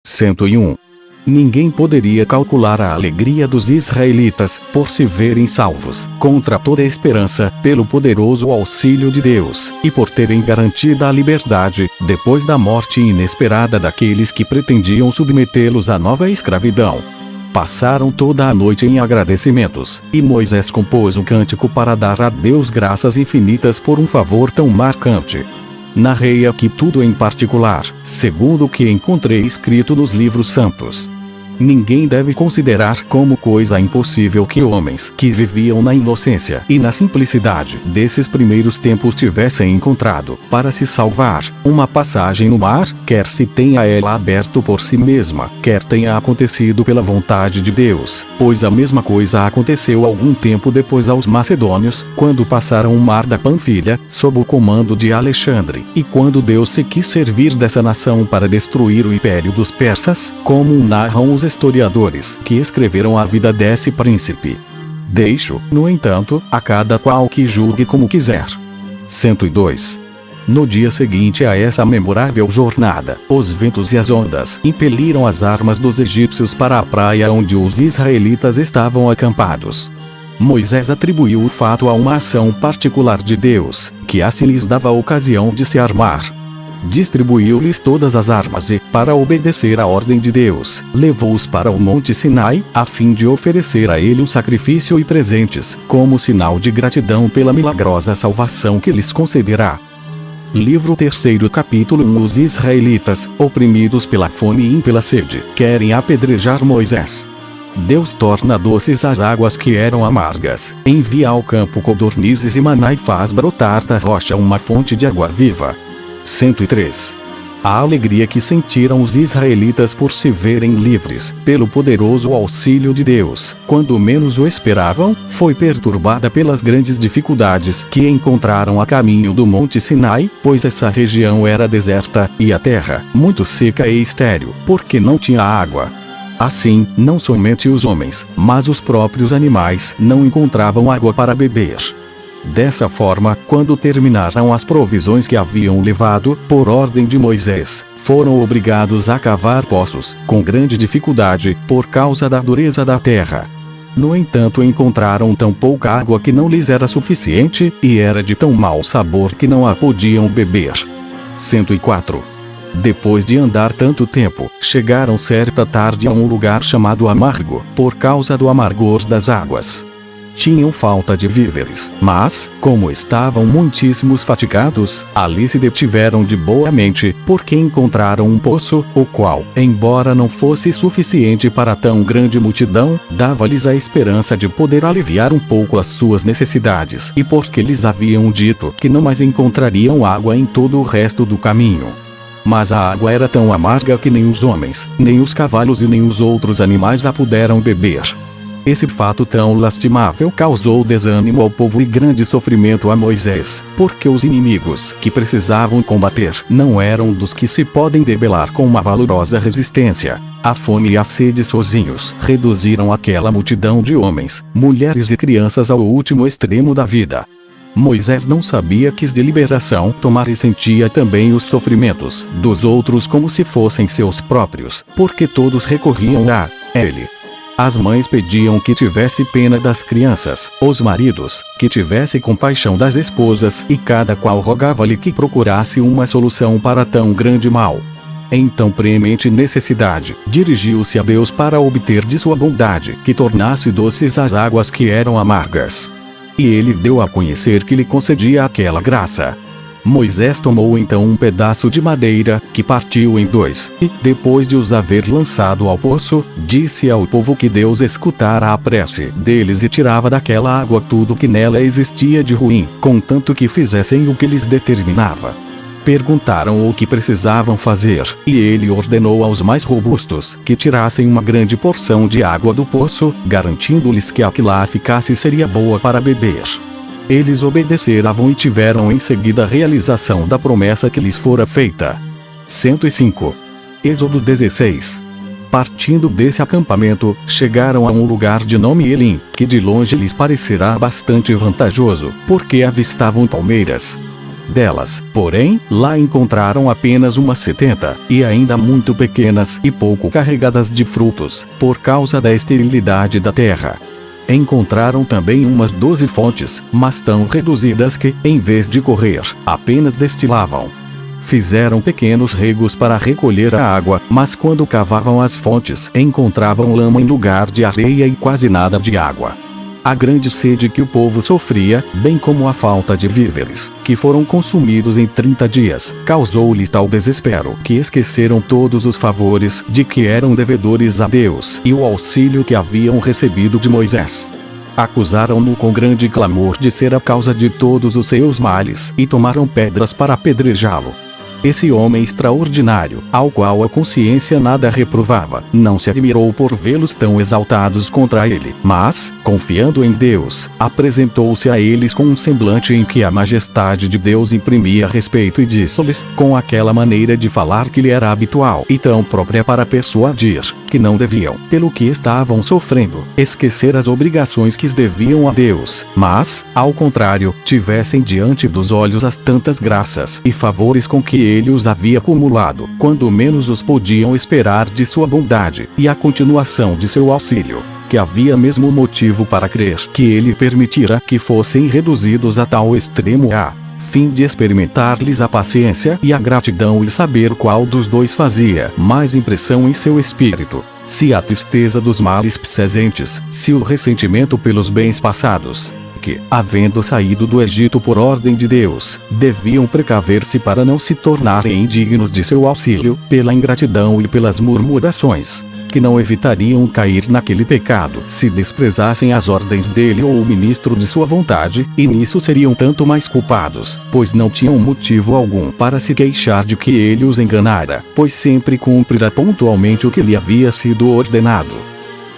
101. Ninguém poderia calcular a alegria dos israelitas, por se verem salvos, contra toda esperança, pelo poderoso auxílio de Deus, e por terem garantida a liberdade, depois da morte inesperada daqueles que pretendiam submetê-los à nova escravidão. Passaram toda a noite em agradecimentos, e Moisés compôs um cântico para dar a Deus graças infinitas por um favor tão marcante. Narrei aqui tudo em particular, segundo o que encontrei escrito nos livros santos. Ninguém deve considerar como coisa impossível que homens que viviam na inocência e na simplicidade desses primeiros tempos tivessem encontrado, para se salvar, uma passagem no mar, quer se tenha ela aberto por si mesma, quer tenha acontecido pela vontade de Deus, pois a mesma coisa aconteceu algum tempo depois aos macedônios, quando passaram o mar da Panfilha, sob o comando de Alexandre, e quando Deus se quis servir dessa nação para destruir o império dos persas, como narram os historiadores que escreveram a vida desse príncipe. Deixo, no entanto, a cada qual que julgue como quiser. 102. No dia seguinte a essa memorável jornada, os ventos e as ondas impeliram as armas dos egípcios para a praia onde os israelitas estavam acampados. Moisés atribuiu o fato a uma ação particular de Deus, que assim lhes dava a ocasião de se armar. Distribuiu-lhes todas as armas e, para obedecer à ordem de Deus, levou-os para o Monte Sinai, a fim de oferecer a ele um sacrifício e presentes, como sinal de gratidão pela milagrosa salvação que lhes concederá. Livro 3, capítulo 1. Os israelitas, oprimidos pela fome e pela sede, querem apedrejar Moisés. Deus torna doces as águas que eram amargas, envia ao campo codornizes e maná e faz brotar da rocha uma fonte de água viva. 103. A alegria que sentiram os israelitas por se verem livres, pelo poderoso auxílio de Deus, quando menos o esperavam, foi perturbada pelas grandes dificuldades que encontraram a caminho do Monte Sinai, pois essa região era deserta, e a terra, muito seca e estéril, porque não tinha água. Assim, não somente os homens, mas os próprios animais não encontravam água para beber. Dessa forma, quando terminaram as provisões que haviam levado, por ordem de Moisés, foram obrigados a cavar poços, com grande dificuldade, por causa da dureza da terra. No entanto, encontraram tão pouca água que não lhes era suficiente, e era de tão mau sabor que não a podiam beber. 104. Depois de andar tanto tempo, chegaram certa tarde a um lugar chamado Amargo, por causa do amargor das águas. Tinham falta de víveres, mas, como estavam muitíssimos fatigados, ali se detiveram de boa mente, porque encontraram um poço, o qual, embora não fosse suficiente para tão grande multidão, dava-lhes a esperança de poder aliviar um pouco as suas necessidades, e porque lhes haviam dito que não mais encontrariam água em todo o resto do caminho. Mas a água era tão amarga que nem os homens, nem os cavalos e nem os outros animais a puderam beber. Esse fato tão lastimável causou desânimo ao povo e grande sofrimento a Moisés, porque os inimigos que precisavam combater não eram dos que se podem debelar com uma valorosa resistência. A fome e a sede sozinhos reduziram aquela multidão de homens, mulheres e crianças ao último extremo da vida. Moisés não sabia que de liberação tomar e sentia também os sofrimentos dos outros como se fossem seus próprios, porque todos recorriam a ele. As mães pediam que tivesse pena das crianças, os maridos, que tivesse compaixão das esposas, e cada qual rogava-lhe que procurasse uma solução para tão grande mal. Em tão premente necessidade, dirigiu-se a Deus para obter de sua bondade que tornasse doces as águas que eram amargas. E ele deu a conhecer que lhe concedia aquela graça. Moisés tomou então um pedaço de madeira, que partiu em dois, e, depois de os haver lançado ao poço, disse ao povo que Deus escutara a prece deles e tirava daquela água tudo que nela existia de ruim, contanto que fizessem o que lhes determinava. Perguntaram o que precisavam fazer, e ele ordenou aos mais robustos que tirassem uma grande porção de água do poço, garantindo-lhes que a que lá ficasse seria boa para beber. Eles obedeceram e tiveram em seguida a realização da promessa que lhes fora feita. 105. Êxodo 16. Partindo desse acampamento, chegaram a um lugar de nome Elim, que de longe lhes parecerá bastante vantajoso, porque avistavam palmeiras. Delas, porém, lá encontraram apenas umas 70, e ainda muito pequenas e pouco carregadas de frutos, por causa da esterilidade da terra. Encontraram também umas 12 fontes, mas tão reduzidas que, em vez de correr, apenas destilavam. Fizeram pequenos regos para recolher a água, mas quando cavavam as fontes, encontravam lama em lugar de areia e quase nada de água. A grande sede que o povo sofria, bem como a falta de víveres, que foram consumidos em 30 dias, causou-lhes tal desespero que esqueceram todos os favores de que eram devedores a Deus e o auxílio que haviam recebido de Moisés. Acusaram-no com grande clamor de ser a causa de todos os seus males e tomaram pedras para apedrejá-lo. Esse homem extraordinário, ao qual a consciência nada reprovava, não se admirou por vê-los tão exaltados contra ele, mas, confiando em Deus, apresentou-se a eles com um semblante em que a majestade de Deus imprimia respeito e disse-lhes, com aquela maneira de falar que lhe era habitual e tão própria para persuadir, que não deviam, pelo que estavam sofrendo, esquecer as obrigações que deviam a Deus, mas, ao contrário, tivessem diante dos olhos as tantas graças e favores com que ele os havia acumulado, quando menos os podiam esperar de sua bondade, e a continuação de seu auxílio, que havia mesmo motivo para crer que ele permitira que fossem reduzidos a tal extremo a fim de experimentar-lhes a paciência e a gratidão e saber qual dos dois fazia mais impressão em seu espírito, se a tristeza dos males presentes, se o ressentimento pelos bens passados, que, havendo saído do Egito por ordem de Deus, deviam precaver-se para não se tornarem indignos de seu auxílio, pela ingratidão e pelas murmurações, que não evitariam cair naquele pecado se desprezassem as ordens dele ou o ministro de sua vontade, e nisso seriam tanto mais culpados, pois não tinham motivo algum para se queixar de que ele os enganara, pois sempre cumprirá pontualmente o que lhe havia sido ordenado.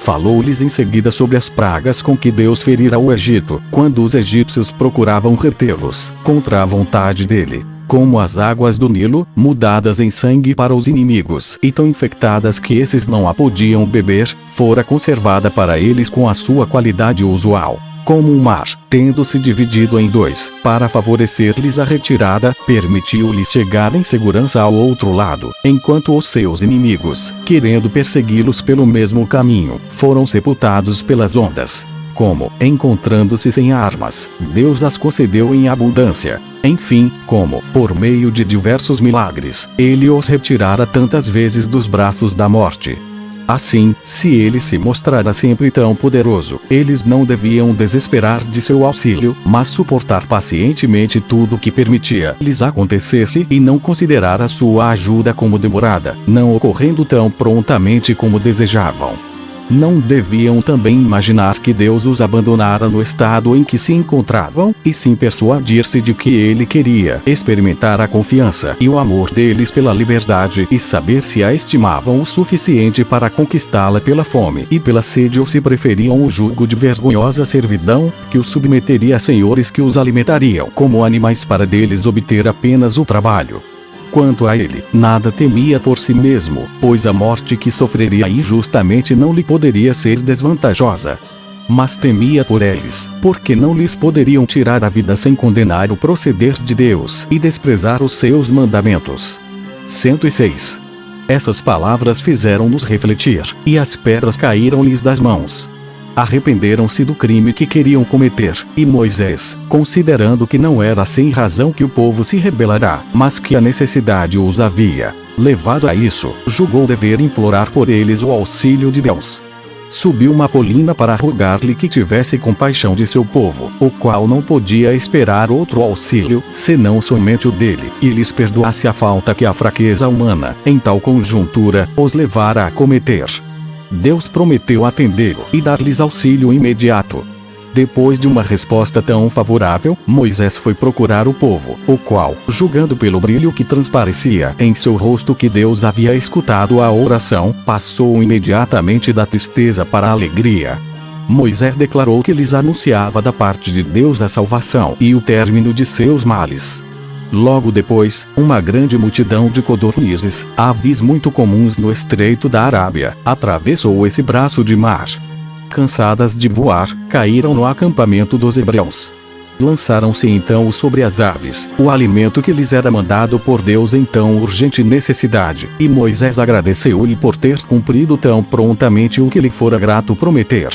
Falou-lhes em seguida sobre as pragas com que Deus ferira o Egito, quando os egípcios procuravam retê-los, contra a vontade dele, como as águas do Nilo, mudadas em sangue para os inimigos, e tão infectadas que esses não a podiam beber, fora conservada para eles com a sua qualidade usual. Como um mar, tendo-se dividido em dois, para favorecer-lhes a retirada, permitiu-lhes chegar em segurança ao outro lado, enquanto os seus inimigos, querendo persegui-los pelo mesmo caminho, foram sepultados pelas ondas. Como, encontrando-se sem armas, Deus as concedeu em abundância. Enfim, como, por meio de diversos milagres, ele os retirara tantas vezes dos braços da morte. Assim, se ele se mostrara sempre tão poderoso, eles não deviam desesperar de seu auxílio, mas suportar pacientemente tudo o que permitia lhes acontecesse e não considerar a sua ajuda como demorada, não ocorrendo tão prontamente como desejavam. Não deviam também imaginar que Deus os abandonara no estado em que se encontravam, e sim persuadir-se de que ele queria experimentar a confiança e o amor deles pela liberdade e saber se a estimavam o suficiente para conquistá-la pela fome e pela sede ou se preferiam o jugo de vergonhosa servidão, que os submeteria a senhores que os alimentariam como animais para deles obter apenas o trabalho. Quanto a ele, nada temia por si mesmo, pois a morte que sofreria injustamente não lhe poderia ser desvantajosa. Mas temia por eles, porque não lhes poderiam tirar a vida sem condenar o proceder de Deus e desprezar os seus mandamentos. 106. Essas palavras fizeram-nos refletir, e as pedras caíram-lhes das mãos. Arrependeram-se do crime que queriam cometer, e Moisés, considerando que não era sem razão que o povo se rebelará, mas que a necessidade os havia levado a isso, julgou dever implorar por eles o auxílio de Deus. Subiu uma colina para rogar-lhe que tivesse compaixão de seu povo, o qual não podia esperar outro auxílio, senão somente o dele, e lhes perdoasse a falta que a fraqueza humana, em tal conjuntura, os levara a cometer. Deus prometeu atendê-lo e dar-lhes auxílio imediato. Depois de uma resposta tão favorável, Moisés foi procurar o povo, o qual, julgando pelo brilho que transparecia em seu rosto que Deus havia escutado a oração, passou imediatamente da tristeza para a alegria. Moisés declarou que lhes anunciava da parte de Deus a salvação e o término de seus males. Logo depois, uma grande multidão de codornizes, aves muito comuns no estreito da Arábia, atravessou esse braço de mar. Cansadas de voar, caíram no acampamento dos hebreus. Lançaram-se então sobre as aves, o alimento que lhes era mandado por Deus em tão urgente necessidade, e Moisés agradeceu-lhe por ter cumprido tão prontamente o que lhe fora grato prometer.